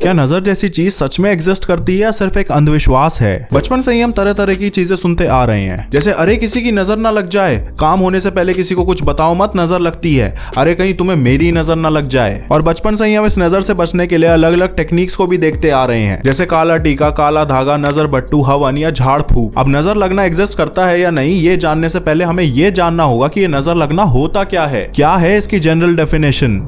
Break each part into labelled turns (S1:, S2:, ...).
S1: क्या नजर जैसी चीज सच में एग्जिस्ट करती है या सिर्फ एक अंधविश्वास है? बचपन से ही हम तरह तरह की चीजें सुनते आ रहे हैं, जैसे अरे किसी की नजर ना लग जाए, काम होने से पहले किसी को कुछ बताओ मत, नजर लगती है, अरे कहीं तुम्हें मेरी नजर ना लग जाए। और बचपन से ही हम इस नजर से बचने के लिए अलग अलग टेक्निक्स को भी देखते आ रहे हैं, जैसे काला टीका, काला धागा, नजर बट्टू, हवन या झाड़ फूक। अब नजर लगना एग्जिस्ट करता है या नहीं, ये जानने से पहले हमें ये जानना होगा कि ये नजर लगना होता क्या है इसकी जनरल डेफिनेशन।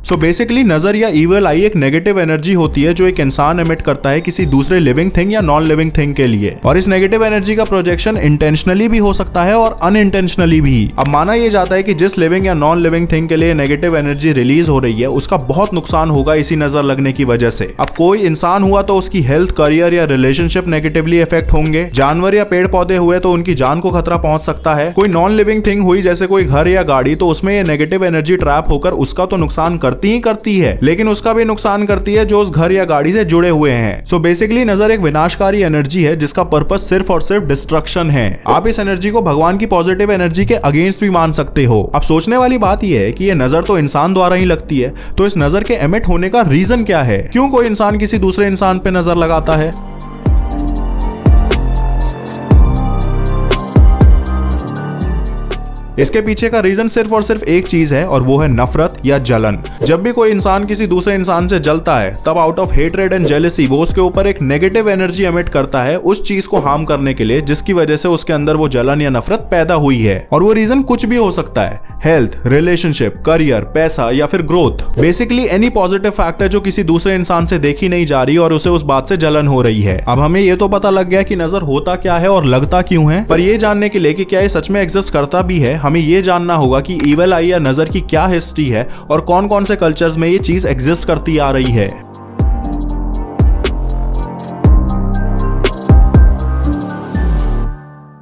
S1: सो बेसिकली नजर या इविल आई एक नेगेटिव एनर्जी होती है जो एक इंसान एमिट करता है किसी दूसरे लिविंग थिंग या नॉन लिविंग थिंग के लिए। और इस नेगेटिव एनर्जी का प्रोजेक्शन इंटेंशनली भी हो सकता है और अनइंटेंशनली भी। अब माना यह जाता है कि जिस लिविंग या नॉन लिविंग थिंग के लिए नेगेटिव एनर्जी रिलीज हो रही है उसका बहुत नुकसान होगा इसी नजर लगने की वजह से। अब कोई इंसान हुआ तो उसकी हेल्थ, करियर या रिलेशनशिप नेगेटिवली इफेक्ट होंगे। जानवर या पेड़ पौधे हुए तो उनकी जान को खतरा पहुंच सकता है। कोई नॉन लिविंग थिंग हुई जैसे कोई घर या गाड़ी, तो उसमें ये नेगेटिव एनर्जी ट्रैप होकर उसका तो नुकसान करती है, लेकिन उसका भी नुकसान करती है जो उस घर या गाड़ी से जुड़े हुए हैं। सो बेसिकली नजर एक विनाशकारी एनर्जी है जिसका पर्पस सिर्फ और सिर्फ डिस्ट्रक्शन है। आप इस एनर्जी को भगवान की पॉजिटिव एनर्जी के अगेंस्ट भी मान सकते हो। अब सोचने वाली बात यह है कि ये नजर तो इंसान द्वारा ही लगती है, तो इस नजर के एमिट होने का रीजन क्या है? क्यों कोई इंसान किसी दूसरे इंसान पे नजर लगाता है? इसके पीछे का रीजन सिर्फ और सिर्फ एक चीज है और वो है नफरत या जलन। जब भी कोई इंसान किसी दूसरे इंसान से जलता है तब out of hatred and jealousy वो उसके ऊपर एक नेगेटिव एनर्जी एमिट करता है उस चीज को हार्म करने के लिए जिसकी वजह से उसके अंदर वो जलन या नफरत पैदा हुई है। और वो रीजन कुछ भी हो सकता है, हेल्थ, रिलेशनशिप, करियर, पैसा या फिर growth. Basically any positive factor जो किसी दूसरे इंसान से देखी नहीं जा रही और उसे उस बात से जलन हो रही है। अब हमें ये तो पता लग गया कि नजर होता क्या है और लगता क्यों है, पर ये जानने के लिए कि क्या ये सच में एग्जिस्ट करता भी है, हमें ये जानना होगा कि इविल आई या नजर की क्या हिस्ट्री है और कौन कौन से कल्चर्स में ये चीज एग्जिस्ट करती आ रही है।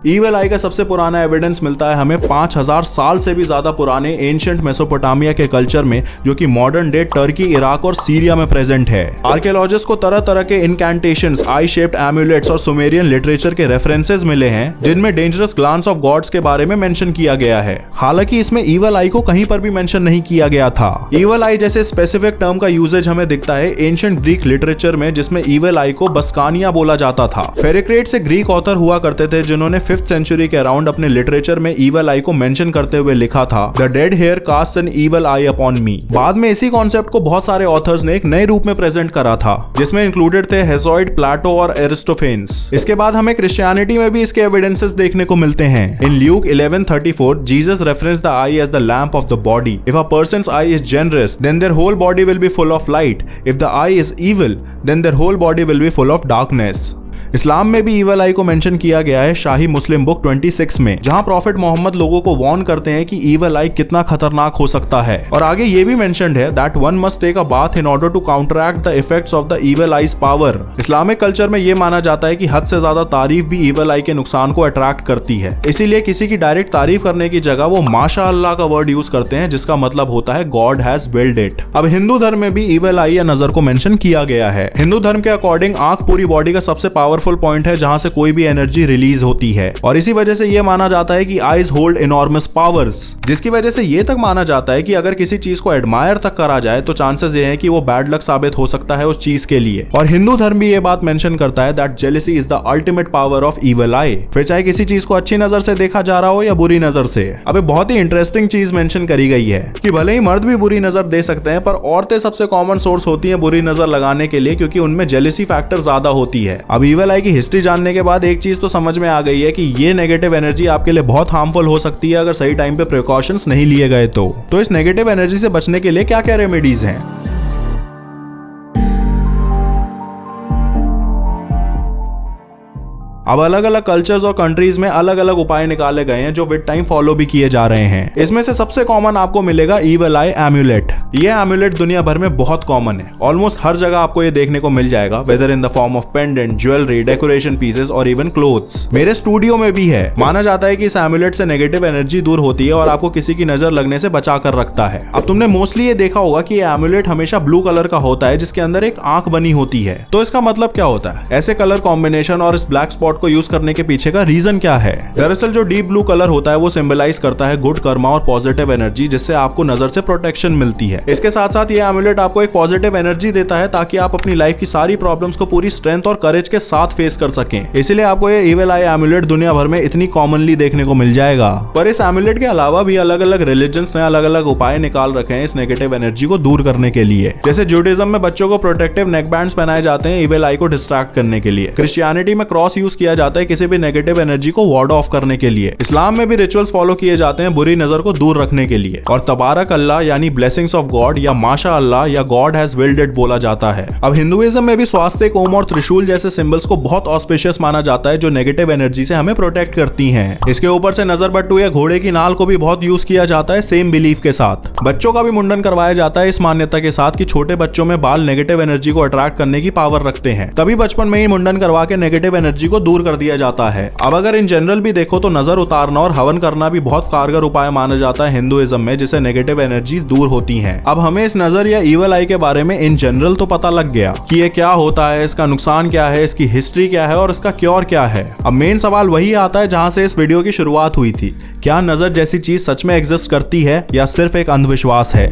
S1: इविल आई का सबसे पुराना एविडेंस मिलता है हमें 5000 साल से भी ज्यादा पुराने एंशिएंट मेसोपोटामिया के कल्चर में, जो कि मॉडर्न डे टर्की, इराक और सीरिया में प्रेजेंट है। आर्कियोलॉजिस्ट को तरह तरह के इनकैंटेशंस, आई शेप्ड एम्यूलेट्स और सुमेरियन लिटरेचर के रेफरेंसेस मिले हैं जिनमें डेंजरस ग्लांस ऑफ गॉड्स के बारे में मेंशन किया गया है। हालांकि इसमें इविल आई को कहीं पर भी मेंशन नहीं किया गया था। इविल आई जैसे स्पेसिफिक टर्म का यूजेज हमें दिखता है एंशिएंट ग्रीक लिटरेचर में, जिसमें इविल आई को बस्कानिया बोला जाता था। फेरिक्रेट्स एक ग्रीक ऑथर हुआ करते थे जिन्होंने 5th सेंचुरी के अराउंड अपने लिटरेचर में इविल आई को मेंशन करते हुए लिखा था, the dead here cast an evil eye upon me. बाद में इसी कॉन्सेप्ट को बहुत सारे ऑथर्स ने एक नए रूप में प्रेजेंट करा था जिसमें इंक्लूडेड थे हेसोइड, प्लेटो और एरिस्टोफेन्स। इसके बाद हमें क्रिश्चियनिटी में भी इसके एविडेंसेस देखने को मिलते हैं। In Luke 11:34 Jesus reference the eye as the lamp of the body. If a person's eye is generous then their whole body will be full of light. If the eye is evil then their whole body will be full of darkness. Islam में भी evil आई को mention किया गया है शाही मुस्लिम book 26 में, जहां profit Mohammad लोगों को वार्न करते हैं कि इविल आई कितना खतरनाक हो सकता है। और आगे ये भी मेंशन्ड है that one must take a bath in order to counteract the effects of the evil eyes power. Islamic culture में ये माना जाता है कि हद से ज्यादा तारीफ भी इविल आई के नुकसान को अट्रैक्ट करती है, इसीलिए किसी की डायरेक्ट तारीफ करने की जगह वो माशाअल्लाह का वर्ड यूज करते हैं जिसका मतलब होता है गॉड हैज विल्ड इट। अब हिंदू धर्म में भी इविल आई या नजर को मेंशन किया गया है। हिंदू धर्म के अकॉर्डिंग आंख पूरी बॉडी का सबसे पावरफुल पॉइंट है जहां से कोई भी एनर्जी रिलीज होती है, और इसी वजह से यह माना जाता है कि आईज होल्ड इनॉर्मस पावर्स, जिसकी वजह से यह तक माना जाता है कि अगर किसी चीज को एडमायर तक करा जाए तो चांसेस ये हैं कि वो बैड लक साबित हो सकता है उस चीज के लिए। और हिंदू धर्म भी ये बात मेंशन करता है that jealousy is the ultimate power of evil eye, फिर चाहे किसी चीज को अच्छी नजर से देखा जा रहा हो या बुरी नजर से। अब बहुत ही इंटरेस्टिंग चीज मेंशन करी गई है कि भले ही मर्द भी बुरी नजर दे सकते हैं, पर औरतें सबसे कॉमन सोर्स होती हैं बुरी नजर लगाने के लिए, क्योंकि उनमें जेलसी फैक्टर ज्यादा होती है। अब इविल आई की हिस्ट्री जानने के बाद एक चीज तो समझ में आ गई है कि ये नेगेटिव एनर्जी आपके लिए बहुत हार्मफुल हो सकती है अगर सही टाइम पे प्रिकॉशंस नहीं लिए गए तो इस नेगेटिव एनर्जी से बचने के लिए क्या क्या रेमेडीज हैं? अब अलग अलग कल्चर्स और कंट्रीज में अलग अलग उपाय निकाले गए हैं जो विद टाइम फॉलो भी किए जा रहे हैं। इसमें से सबसे कॉमन आपको मिलेगा इविल आई एम्यूलेट। ये एम्यूलेट दुनिया भर में बहुत कॉमन है, ऑलमोस्ट हर जगह आपको ये देखने को मिल जाएगा, whether in the form of pendant, jewellery, decoration pieces और इवन क्लोथ्स। मेरे स्टूडियो में भी है। माना जाता है कि इस एम्यूलेट से नेगेटिव एनर्जी दूर होती है और आपको किसी की नजर लगने से बचा कर रखता है। अब तुमने मोस्टली ये देखा होगा कि ये एम्यूलेट हमेशा ब्लू कलर का होता है जिसके अंदर एक आंख बनी होती है। तो इसका मतलब क्या होता है? ऐसे कलर कॉम्बिनेशन और इस ब्लैक स्पॉट डॉट को यूज करने के पीछे का रीजन क्या है? दरअसल जो डीप ब्लू कलर होता है वो सिंबलाइज करता है गुड कर्मा और पॉजिटिव एनर्जी, जिससे आपको नजर से प्रोटेक्शन मिलती है। इसके साथ साथ ये एमुलेट आपको एक पॉजिटिव एनर्जी देता है ताकि आप अपनी लाइफ की सारी प्रॉब्लम्स को पूरी स्ट्रेंथ और करेज के साथ फेस कर सकें। इसीलिए आपको ये इविल आई एमुलेट दुनिया भर में इतनी कॉमनली देखने को मिल जाएगा। पर इस एमुलेट के अलावा भी अलग अलग रिलीजन्स ने अलग अलग उपाय निकाल रखे हैं इस नेगेटिव एनर्जी को दूर करने के लिए। जैसे ज्यूडिज्म में बच्चों को प्रोटेक्टिव नेक बैंड्स पहनाए जाते हैं इविल आई को डिस्ट्रैक्ट करने के लिए। क्रिश्चियनिटी में क्रॉस यूज किया जाता है किसी भी नेगेटिव एनर्जी को वार्ड ऑफ करने के लिए। इस्लाम में भी रिचुअल्स फॉलो किए जाते हैं बुरी नजर को दूर रखने के लिए। और तबारक अल्लाह यानी ब्लेसिंग्स ऑफ गॉड या माशा अल्लाह या गॉड हैज विल्ड इट बोला जाता है। अब हिंदुइज्म में भी स्वास्तिक, ओम और त्रिशूल जैसे सिंबल्स को बहुत ऑस्पिशियस माना जाता है जो नेगेटिव एनर्जी से हमें प्रोटेक्ट करती हैं। इसके ऊपर से नजर बट्टू या घोड़े की नाल को भी बहुत यूज किया जाता है सेम बिलीफ के साथ। बच्चों का भी मुंडन करवाया जाता है इस मान्यता के साथ कि छोटे बच्चों में बाल नेगेटिव एनर्जी को अट्रैक्ट करने की पावर रखते हैं, तभी बचपन में ही मुंडन करवा के नेगेटिव एनर्जी को दूर कर दिया जाता है। अब अगर इन जनरल भी देखो तो नजर उतारना और हवन करना भी बहुत कारगर उपाय माना जाता है हिंदुइज्म में, जिससे नेगेटिव एनर्जी दूर होती हैं। अब हमें इस नजर या इविल आई के बारे में इन जनरल तो पता लग गया कि ये क्या होता है, इसका नुकसान क्या है, इसकी हिस्ट्री क्या है और इसका क्योर क्या है। अब मेन सवाल वही आता है जहां से इस वीडियो की शुरुआत हुई थी, क्या नजर जैसी चीज सच में एग्जिस्ट करती है या सिर्फ एक अंधविश्वास है?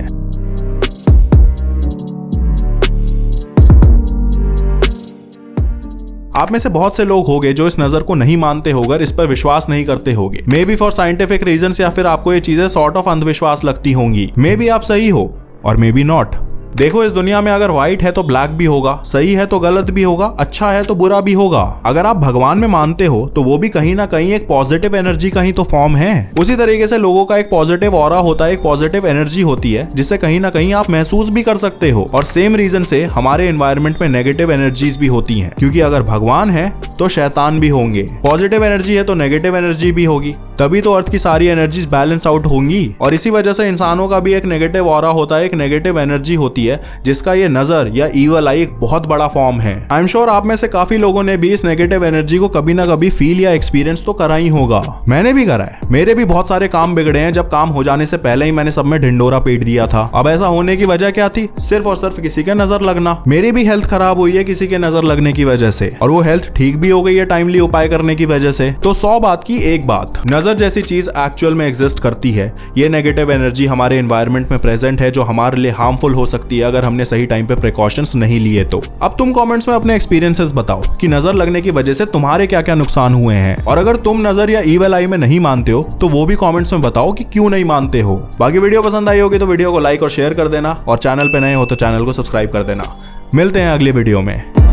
S1: आप में से बहुत से लोग होंगे जो इस नजर को नहीं मानते होगा, इस पर विश्वास नहीं करते होंगे। May be for scientific reasons या फिर आपको ये चीजें सॉर्ट ऑफ अंधविश्वास लगती होंगी। मे बी आप सही हो और मे बी नॉट। देखो इस दुनिया में अगर व्हाइट है तो ब्लैक भी होगा, सही है तो गलत भी होगा, अच्छा है तो बुरा भी होगा। अगर आप भगवान में मानते हो तो वो भी कहीं ना कहीं एक पॉजिटिव एनर्जी का ही तो फॉर्म है। उसी तरीके से लोगों का एक पॉजिटिव ऑरा होता है, एक पॉजिटिव एनर्जी होती है जिससे कहीं ना कहीं आप महसूस भी कर सकते हो। और सेम रीजन से हमारे एनवायरनमेंट में नेगेटिव एनर्जीज भी होती हैं, क्योंकि अगर भगवान है तो शैतान भी होंगे, पॉजिटिव एनर्जी है तो नेगेटिव एनर्जी भी होगी, तभी तो अर्थ की सारी एनर्जीज बैलेंस आउट होंगी। और इसी वजह से इंसानों का भी एक नेगेटिव ऑरा होता है, एक नेगेटिव एनर्जी होती है जिसका ये नजर या इविल आई एक बहुत बड़ा फॉर्म है। आई एम श्योर आप में से काफी लोगों ने भी इस नेगेटिव एनर्जी को कभी ना कभी फील या एक्सपीरियंस तो करा ही होगा। मैंने भी करा है। मेरे भी बहुत सारे काम बिगड़े हैं जब काम हो जाने से पहले ही मैंने सब में ढिंडोरा पीट दिया था। अब ऐसा होने की वजह क्या थी? सिर्फ और सिर्फ किसी के नजर लगना। मेरी भी हेल्थ खराब हुई है किसी के नजर लगने की वजह से, और वो हेल्थ ठीक भी हो गई है टाइमली उपाय करने की वजह से। तो 100 बात की एक बात, नजर जैसी चीज एक्चुअल में एग्जिस्ट करती है। ये नेगेटिव एनर्जी हमारे एनवायरनमेंट में प्रेजेंट है जो हमारे लिए हार्मफुल हो सकती है अगर हमने सही टाइम पे प्रिकॉशंस नहीं लिए तो। अब तुम कमेंट्स में अपने एक्सपीरियंसेस बताओ कि नजर लगने की वजह से तुम्हारे क्या क्या नुकसान हुए हैं, और अगर तुम नजर या इविल आई में नहीं मानते हो तो वो भी कमेंट्स में बताओ कि क्यों नहीं मानते हो। बाकी वीडियो पसंद आई होगी तो वीडियो को लाइक और शेयर कर देना, और चैनल पे नए हो तो चैनल को सब्सक्राइब कर देना। मिलते हैं अगले वीडियो में।